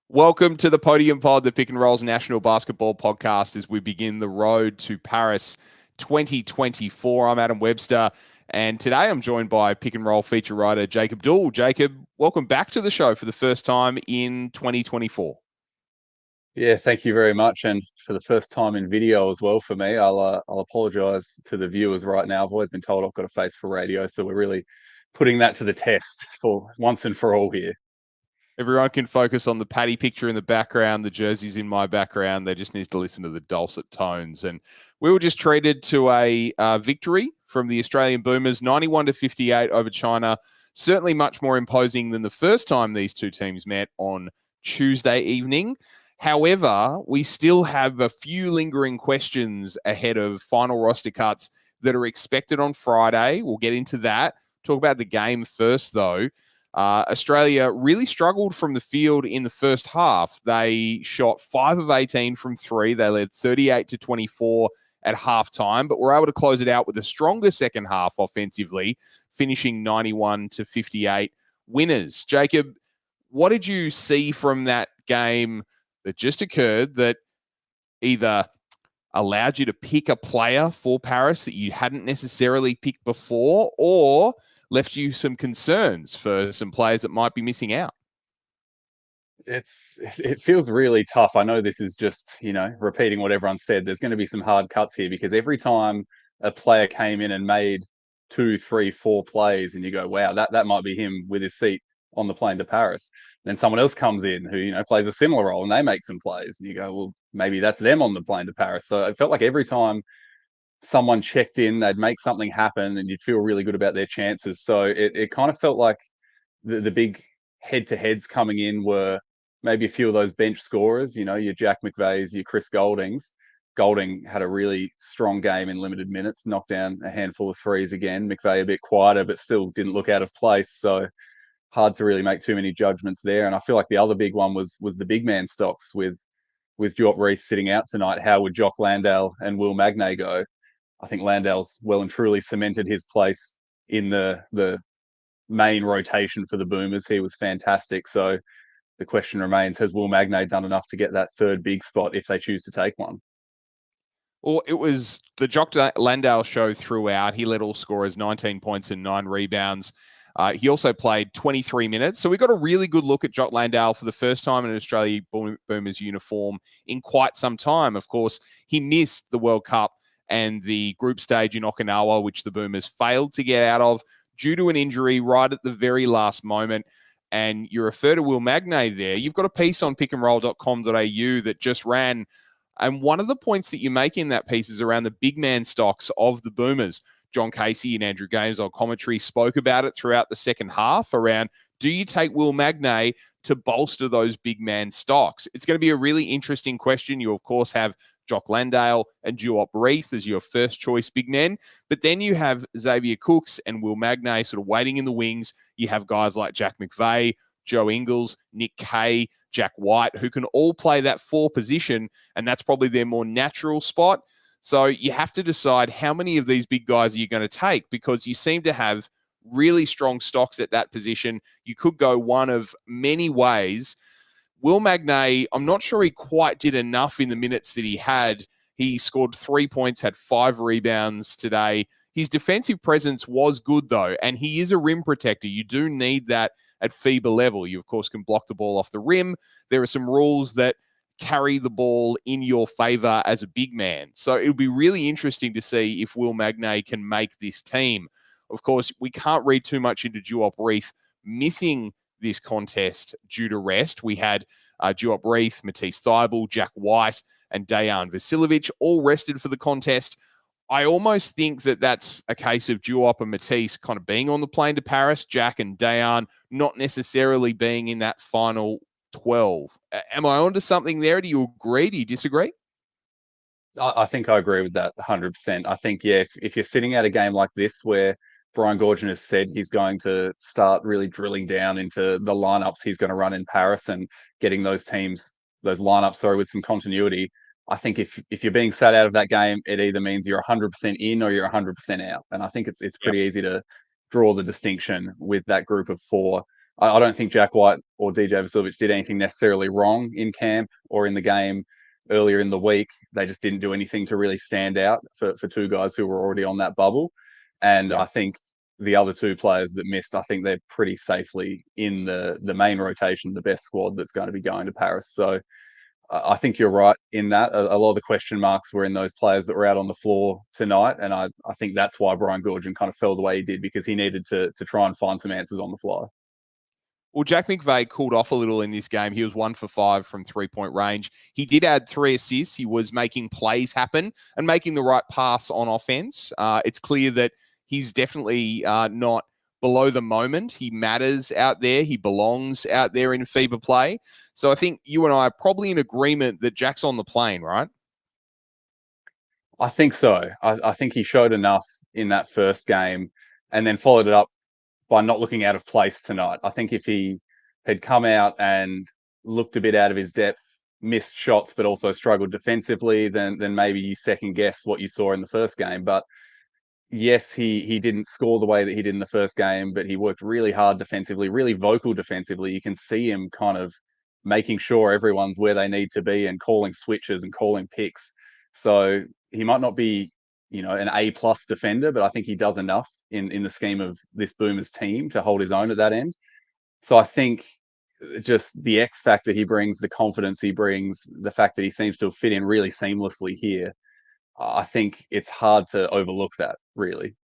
Welcome to the Podium Pod, the Pick and Rolls National Basketball Podcast, as we begin the road to Paris 2024. I'm Adam Webster, and today I'm joined by Pick and Roll feature writer Jacob Dool. Jacob, welcome back to the show for the first time in 2024. Yeah, thank you very much, and for the first time in video as well for me. I'll apologise to the viewers right now. I've always been told I've got a face for radio, so we're really putting that to the test for once and for all here. Everyone can focus on the Paddy picture in the background, the jerseys in my background. They just need to listen to the dulcet tones. And we were just treated to a victory from the Australian Boomers, 91-58 over China. Certainly much more imposing than the first time these two teams met on Tuesday evening. However, we still have a few lingering questions ahead of final roster cuts that are expected on Friday. We'll get into that. Talk about the game first, though. Australia really struggled from the field in the first half. They shot 5 of 18 from three. They led 38-24 at halftime, but were able to close it out with a stronger second half offensively, finishing 91-58 winners. Jacob, what did you see from that game that just occurred that either allowed you to pick a player for Paris that you hadn't necessarily picked before, or left you some concerns for some players that might be missing out? It feels really tough. I know this is just, repeating what everyone said. There's going to be some hard cuts here because every time a player came in and made 2, 3, 4 plays, and you go, wow, that might be him with his seat on the plane to Paris. Then someone else comes in who, plays a similar role and they make some plays. And you go, well, maybe that's them on the plane to Paris. So it felt like every time someone checked in, they'd make something happen and you'd feel really good about their chances. So it kind of felt like the big head-to-heads coming in were maybe a few of those bench scorers, your Jack McVeighs, your Chris Goldings. Golding had a really strong game in limited minutes, knocked down a handful of threes again. McVeigh a bit quieter, but still didn't look out of place. So hard to really make too many judgments there. And I feel like the other big one was the big man stocks with Duop Reese sitting out tonight. How would Jock Landale and Will Magnay go? I think Landale's well and truly cemented his place in the main rotation for the Boomers. He was fantastic. So the question remains, has Will Magnay done enough to get that third big spot if they choose to take one? Well, it was the Jock Landale show throughout. He led all scorers, 19 points and 9 rebounds. He also played 23 minutes. So we got a really good look at Jock Landale for the first time in an Australia Boomers uniform in quite some time. Of course, he missed the World Cup and the group stage in Okinawa, which the Boomers failed to get out of due to an injury right at the very last moment. And you refer to Will Magnay there. You've got a piece on pickandroll.com.au that just ran. And one of the points that you make in that piece is around the big man stocks of the Boomers. John Casey and Andrew Games on commentary spoke about it throughout the second half around, do you take Will Magnay to bolster those big man stocks? It's going to be a really interesting question. You, of course, have Jock Landale and Duop Reith as your first choice big men. But then you have Xavier Cooks and Will Magnay sort of waiting in the wings. You have guys like Jack McVeigh, Joe Ingles, Nick Kay, Jack White, who can all play that 4 position, and that's probably their more natural spot. So you have to decide how many of these big guys are you going to take, because you seem to have really strong stocks at that position. You could go one of many ways. Will Magnay, I'm not sure he quite did enough in the minutes that he had. He scored 3 points, had 5 rebounds today. His defensive presence was good, though, and he is a rim protector. You do need that at FIBA level. You, of course, can block the ball off the rim. There are some rules that carry the ball in your favor as a big man. So it'll be really interesting to see if Will Magnay can make this team. Of course, we can't read too much into Duop Reith missing this contest due to rest. We had Duop Reith, Matisse Thybulle, Jack White, and Dejan Vasiljevic all rested for the contest. I almost think that that's a case of Duop and Matisse kind of being on the plane to Paris, Jack and Dejan not necessarily being in that final 12. Am I onto something there? Do you agree? Do you disagree? I think I agree with that 100%. I think, yeah, if you're sitting at a game like this where Brian Goorjian has said he's going to start really drilling down into the lineups he's going to run in Paris and getting those lineups, with some continuity. I think if you're being sat out of that game, it either means you're 100% in or you're 100% out. And I think it's Yep. pretty easy to draw the distinction with that group of 4. I don't think Jack White or DJ Vasiljevic did anything necessarily wrong in camp or in the game earlier in the week. They just didn't do anything to really stand out for two guys who were already on that bubble. And Yeah. I think the other two players that missed, I think they're pretty safely in the main rotation, the best squad that's going to be going to Paris. So I think you're right in that. A lot of the question marks were in those players that were out on the floor tonight. And I think that's why Brian Goorjian kind of fell the way he did, because he needed to try and find some answers on the fly. Well, Jack McVeigh cooled off a little in this game. He was 1 for 5 from 3-point range. He did add 3 assists. He was making plays happen and making the right pass on offense. It's clear that he's definitely not below the moment. He matters out there. He belongs out there in FIBA play. So I think you and I are probably in agreement that Jack's on the plane, right? I think so. I think he showed enough in that first game and then followed it up by not looking out of place tonight. I think if he had come out and looked a bit out of his depth, missed shots, but also struggled defensively, then maybe you second guess what you saw in the first game. But yes, he didn't score the way that he did in the first game, but he worked really hard defensively, really vocal defensively. You can see him kind of making sure everyone's where they need to be and calling switches and calling picks. So he might not be, an A+ defender, but I think he does enough in the scheme of this Boomers team to hold his own at that end. So I think just the X factor he brings, the confidence he brings, the fact that he seems to have fit in really seamlessly here, I think it's hard to overlook that, really.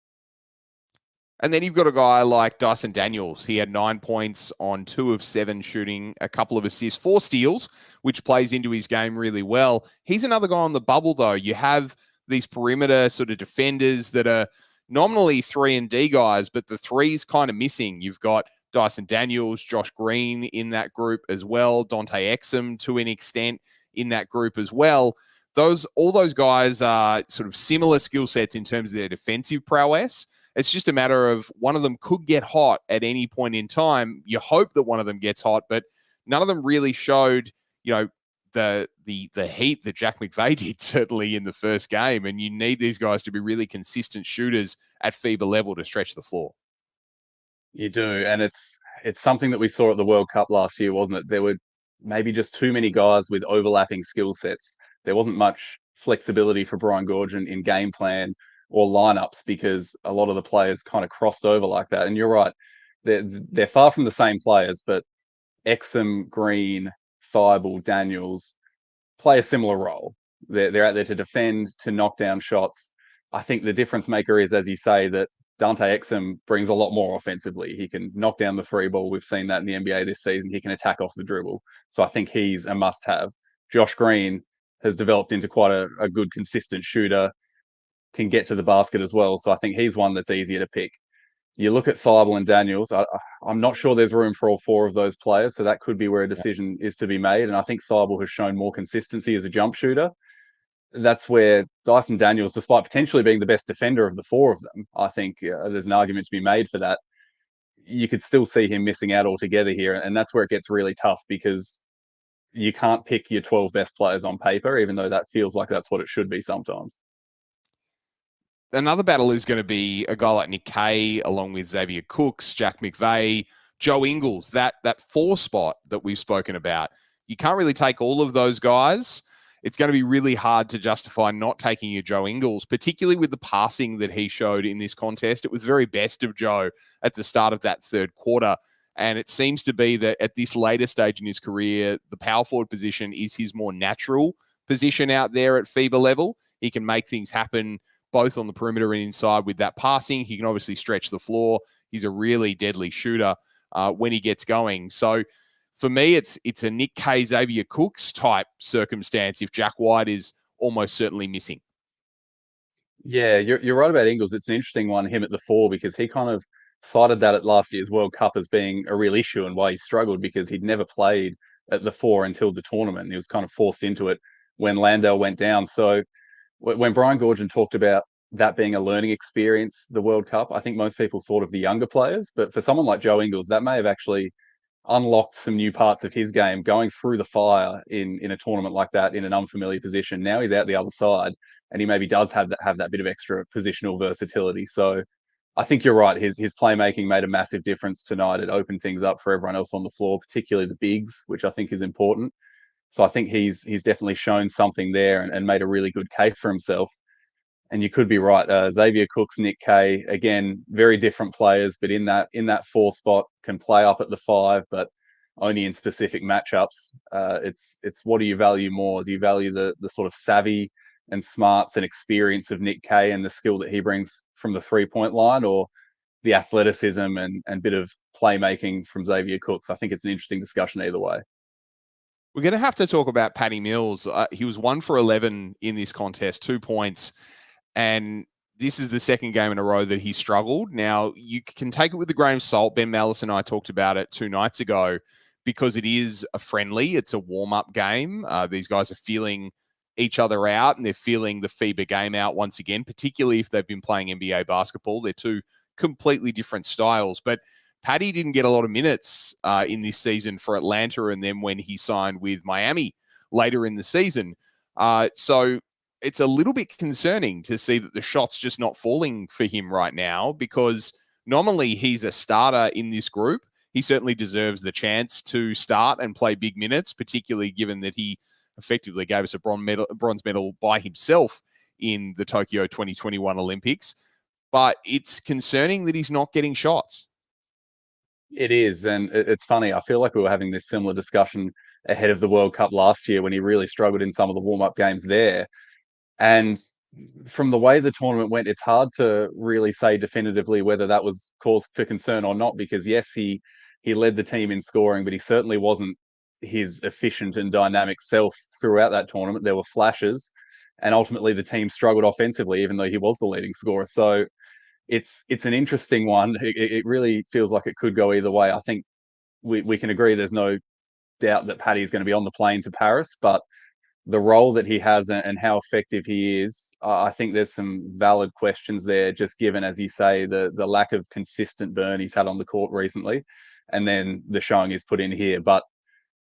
And then you've got a guy like Dyson Daniels. He had 9 points on 2 of 7 shooting, a couple of assists, 4 steals, which plays into his game really well. He's another guy on the bubble, though. You have these perimeter sort of defenders that are nominally 3-and-D guys, but the three's kind of missing. You've got Dyson Daniels, Josh Green in that group as well, Dante Exum to an extent in that group as well. All those guys are sort of similar skill sets in terms of their defensive prowess. It's just a matter of one of them could get hot at any point in time. You hope that one of them gets hot, but none of them really showed, the heat that Jack McVeigh did certainly in the first game. And you need these guys to be really consistent shooters at FIBA level to stretch the floor. You do, and it's something that we saw at the World Cup last year, wasn't it? There were maybe just too many guys with overlapping skill sets. There wasn't much flexibility for Brian Goorjian in game plan or lineups because a lot of the players kind of crossed over like that. And you're right, they're far from the same players, but Exum, Green, Thibault, Daniels play a similar role. They're out there to defend, to knock down shots. I think the difference maker is, as you say, that Dante Exum brings a lot more offensively. He can knock down the 3 ball. We've seen that in the NBA this season. He can attack off the dribble. So I think he's a must-have. Josh Green has developed into quite a good, consistent shooter, can get to the basket as well. So I think he's one that's easier to pick. You look at Thibault and Daniels, I'm not sure there's room for all 4 of those players. So that could be where a decision is to be made. And I think Thibault has shown more consistency as a jump shooter. That's where Dyson Daniels, despite potentially being the best defender of the 4 of them, I think there's an argument to be made for that. You could still see him missing out altogether here. And that's where it gets really tough because you can't pick your 12 best players on paper, even though that feels like that's what it should be sometimes. Another battle is going to be a guy like Nick Kay, along with Xavier Cooks, Jack McVeigh, Joe Ingles, that 4 spot that we've spoken about. You can't really take all of those guys. It's going to be really hard to justify not taking your Joe Ingles, particularly with the passing that he showed in this contest. It was very best of Joe at the start of that third quarter. And it seems to be that at this later stage in his career, the power forward position is his more natural position out there at FIBA level. He can make things happen both on the perimeter and inside with that passing. He can obviously stretch the floor. He's a really deadly shooter when he gets going. So for me, it's a Nick Kay, Xavier Cooks type circumstance if Jack White is almost certainly missing. Yeah, you're right about Ingles. It's an interesting one, him at the 4, because he kind of cited that at last year's World Cup as being a real issue and why he struggled, because he'd never played at the 4 until the tournament. He was kind of forced into it when Landale went down. So when Brian Goorjian talked about that being a learning experience, the World Cup, I think most people thought of the younger players. But for someone like Joe Ingles, that may have actually unlocked some new parts of his game going through the fire in a tournament like that in an unfamiliar position. Now he's out the other side and he maybe does have that bit of extra positional versatility. So I think you're right. His playmaking made a massive difference tonight. It opened things up for everyone else on the floor, particularly the bigs, which I think is important. So I think he's definitely shown something there and made a really good case for himself. And you could be right. Xavier Cooks, Nick Kay, again, very different players, but in that four spot can play up at the five, but only in specific matchups. It's what do you value more? Do you value the sort of savvy and smarts and experience of Nick Kay and the skill that he brings from the 3 point line, or the athleticism and bit of playmaking from Xavier Cooks? I think it's an interesting discussion either way. We're going to have to talk about Patty Mills. He was 1 for 11 in this contest, 2 points. And this is the second game in a row that he struggled. Now, you can take it with a grain of salt. Ben Mallis and I talked about it 2 nights ago because it is a friendly, it's a warm-up game. These guys are feeling each other out and they're feeling the FIBA game out once again, particularly if they've been playing NBA basketball. They're two completely different styles. But Patty didn't get a lot of minutes in this season for Atlanta and then when he signed with Miami later in the season. So it's a little bit concerning to see that the shot's just not falling for him right now, because normally he's a starter in this group. He certainly deserves the chance to start and play big minutes, particularly given that he effectively gave us a bronze medal by himself in the Tokyo 2021 Olympics. But it's concerning that he's not getting shots. It is, and it's funny. I feel like we were having this similar discussion ahead of the World Cup last year when he really struggled in some of the warm-up games there. And from the way the tournament went, it's hard to really say definitively whether that was cause for concern or not, because yes, he led the team in scoring, but he certainly wasn't his efficient and dynamic self throughout that tournament. There were flashes, and ultimately the team struggled offensively, even though he was the leading scorer. So it's an interesting one. It really feels like it could go either way. I think we can agree there's no doubt that Paddy's going to be on the plane to Paris, but the role that he has and how effective he is, I think there's some valid questions there, just given, as you say, the lack of consistent burn he's had on the court recently, and then the showing he's put in here. But,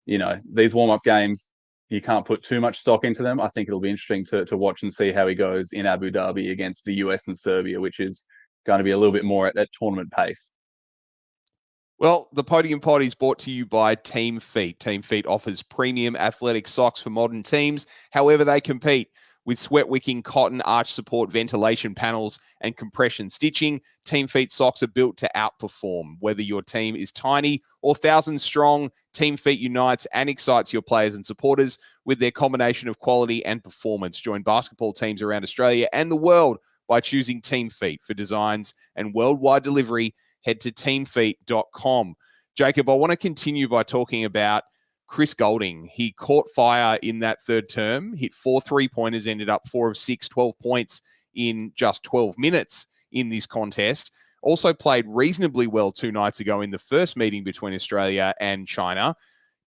these warm-up games, you can't put too much stock into them. I think it'll be interesting to watch and see how he goes in Abu Dhabi against the US and Serbia, which is going to be a little bit more at tournament pace. Well, the Podium Pod is brought to you by Team Feet. Team Feet offers premium athletic socks for modern teams, however they compete. With sweat wicking, cotton, arch support, ventilation panels, and compression stitching, Team Feet socks are built to outperform. Whether your team is tiny or thousands strong, Team Feet unites and excites your players and supporters with their combination of quality and performance. Join basketball teams around Australia and the world by choosing Team Feet. For designs and worldwide delivery, head to teamfeet.com. Jacob, I want to continue by talking about Chris Golding. He caught fire in that third term, hit 4 3-pointers, ended up 4 of 6, 12 points in just 12 minutes in this contest. Also played reasonably well 2 nights ago in the first meeting between Australia and China.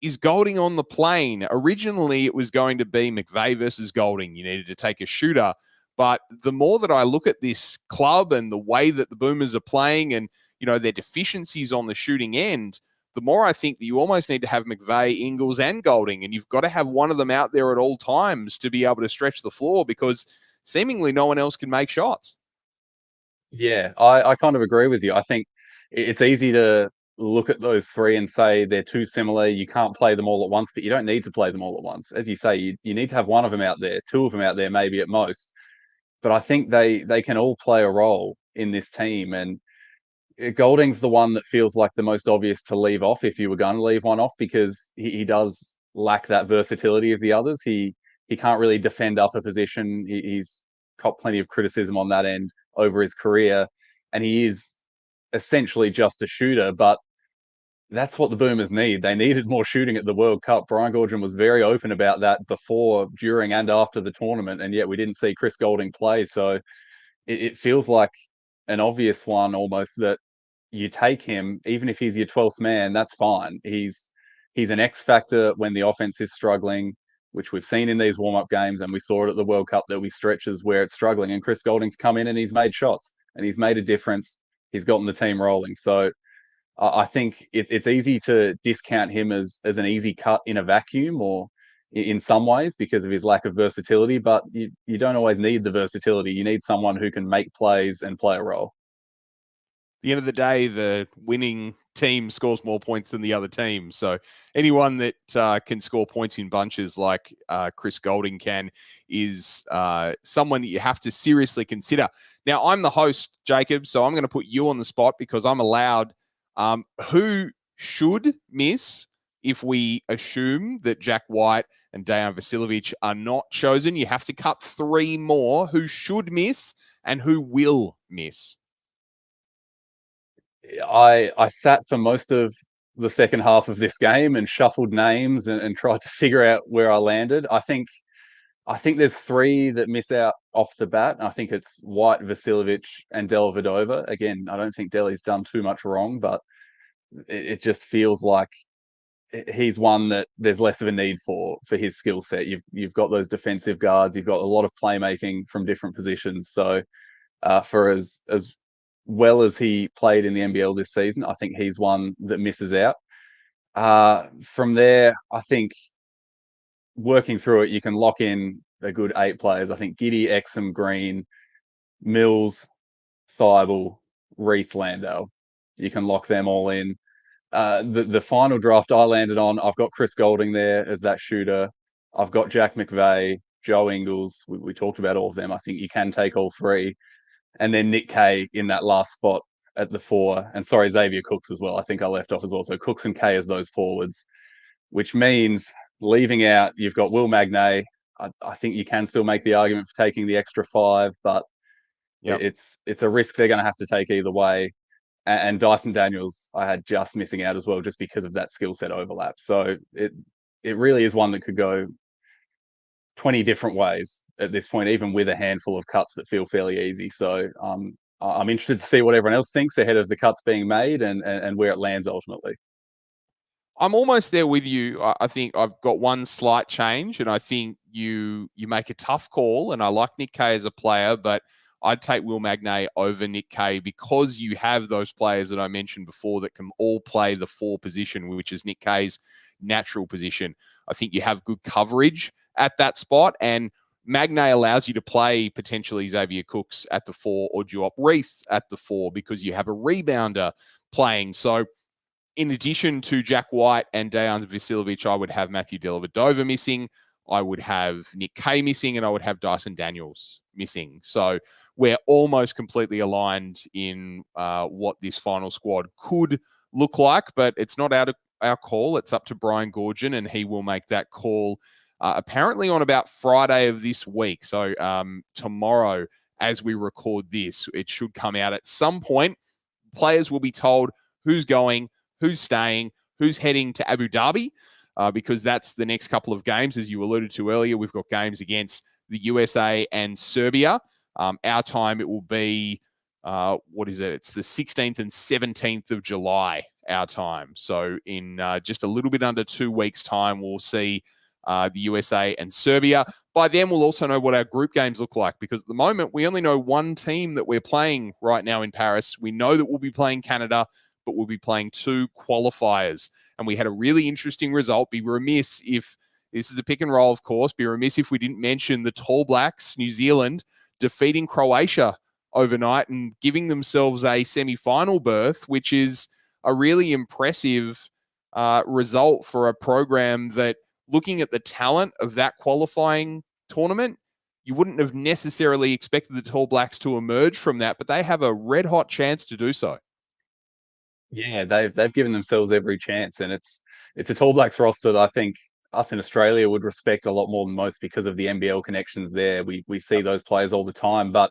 Is Golding on the plane? Originally, it was going to be McVeigh versus Golding. You needed to take a shooter. But the more that I look at this club and the way that the Boomers are playing and, their deficiencies on the shooting end, the more I think that you almost need to have McVeigh, Ingles, and Golding, and you've got to have one of them out there at all times to be able to stretch the floor, because seemingly no one else can make shots. Yeah, I kind of agree with you. I think it's easy to look at those three and say they're too similar. You can't play them all at once, but you don't need to play them all at once. As you say, you need to have one of them out there, two of them out there, maybe at most. But I think they can all play a role in this team. And Golding's the one that feels like the most obvious to leave off if you were going to leave one off, because he does lack that versatility of the others. He can't really defend up a position. He's got plenty of criticism on that end over his career, and he is essentially just a shooter. But that's what the Boomers need. They needed more shooting at the World Cup. Brian Goorjian was very open about that before, during, and after the tournament, and yet we didn't see Chris Golding play. So it feels like an obvious one almost, that you take him, even if he's your 12th man, that's fine. He's an X factor when the offense is struggling, which we've seen in these warm-up games, and we saw it at the World Cup. There'll be stretches where it's struggling, and Chris Golding's come in and he's made shots and he's made a difference. He's gotten the team rolling. So I think it's easy to discount him as an easy cut in a vacuum, or in some ways, because of his lack of versatility. But you don't always need the versatility. You need someone who can make plays and play a role. the end of the day, the winning team scores more points than the other team. So anyone that can score points in bunches like Chris Golding can is someone that you have to seriously consider. Now, I'm the host, Jacob, so I'm going to put you on the spot because I'm allowed. Who should miss if we assume that Jack White and Dejan Vasiljevic are not chosen? You have to cut 3 more. Who should miss and who will miss? I sat for most of the second half of this game and shuffled names and tried to figure out where I landed. I think there's 3 that miss out off the bat. I think it's White, Vasiljevic, and Dellavedova. Again, I don't think Delhi's done too much wrong, but it just feels like he's one that there's less of a need for his skill set. You've got those defensive guards. You've got a lot of playmaking from different positions. So for as well as he played in the NBL this season, I think he's one that misses out. From there, I think working through it, you can lock in a good 8 players. I think Giddy, Exum, Green, Mills, Thibault, Reith, Landale. You can lock them all in. The final draft I landed on, I've got Chris Golding there as that shooter. I've got Jack McVeigh, Joe Ingles. We talked about all of them. I think you can take all 3. And then Nick Kay in that last spot at the 4. And sorry, Xavier Cooks as well. I think I left off as well. So Cooks and Kay as those forwards, which means leaving out, you've got Will Magnay. I think you can still make the argument for taking the extra 5, but Yep. it's a risk they're going to have to take either way. And Dyson Daniels, I had just missing out as well, just because of that skill set overlap. So it really is one that could go 20 different ways at this point, even with a handful of cuts that feel fairly easy. So I'm interested to see what everyone else thinks ahead of the cuts being made and where it lands ultimately. I'm almost there with you. I think I've got one slight change, and I think you make a tough call. And I like Nick Kay as a player, but I'd take Will Magnay over Nick Kay because you have those players that I mentioned before that can all play the 4 position, which is Nick Kay's natural position. I think you have good coverage at that spot, and Magnay allows you to play potentially Xavier Cooks at the 4 or Duop Reith at the 4 because you have a rebounder playing. So in addition to Jack White and Dejan Vasiljevic, I would have Matthew Dellavedova missing. I would have Nick Kay missing, and I would have Dyson Daniels missing. So we're almost completely aligned in what this final squad could look like, but it's not out of our call. It's up to Brian Goorjian, and he will make that call apparently on about Friday of this week. So tomorrow, as we record this, it should come out at some point. Players will be told who's going, who's staying, who's heading to Abu Dhabi, because that's the next couple of games. As you alluded to earlier, we've got games against the USA and Serbia. Our time, it will be, what is it? It's the 16th and 17th of July, our time. So in just a little bit under 2 weeks' time, we'll see the USA and Serbia. By then, we'll also know what our group games look like, because at the moment, we only know one team that we're playing right now in Paris. We know that we'll be playing Canada, but we'll be playing 2 qualifiers. And we had a really interesting result. Be remiss if, this is a pick and roll, of course, be remiss if we didn't mention the Tall Blacks, New Zealand, defeating Croatia overnight and giving themselves a semi-final berth, which is a really impressive result for a program that, looking at the talent of that qualifying tournament, you wouldn't have necessarily expected the Tall Blacks to emerge from that, but they have a red-hot chance to do so. Yeah, they've given themselves every chance, and it's a Tall Blacks roster that I think us in Australia would respect a lot more than most because of the NBL connections there. We see those players all the time, but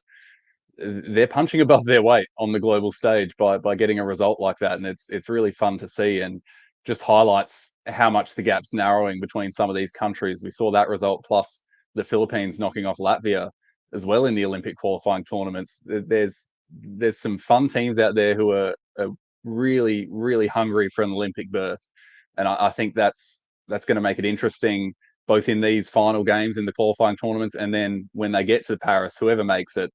they're punching above their weight on the global stage by getting a result like that, and it's really fun to see, and just highlights how much the gap's narrowing between some of these countries. We saw that result, plus the Philippines knocking off Latvia as well in the Olympic qualifying tournaments. There's some fun teams out there who are really, really hungry for an Olympic berth, and I think that's going to make it interesting both in these final games in the qualifying tournaments, and then when they get to Paris, whoever makes it,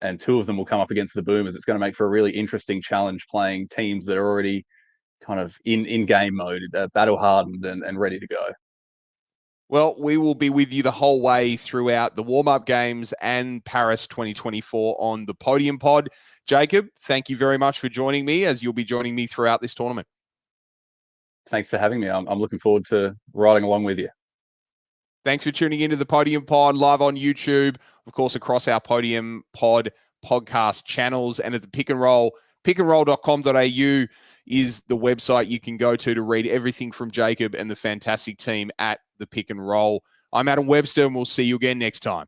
and 2 of them will come up against the Boomers. It's going to make for a really interesting challenge playing teams that are already kind of in game mode, battle hardened and ready to go. Well, we will be with you the whole way throughout the warm-up games and Paris 2024 on the Podium Pod. Jacob, thank you very much for joining me, as you'll be joining me throughout this tournament. Thanks for having me. I'm looking forward to riding along with you. Thanks for tuning into the Podium Pod live on YouTube, of course, across our Podium Pod podcast channels, and at the Pick and Roll. pickandroll.com.au is the website you can go to read everything from Jacob and the fantastic team at the Pick and Roll. I'm Adam Webster, and we'll see you again next time.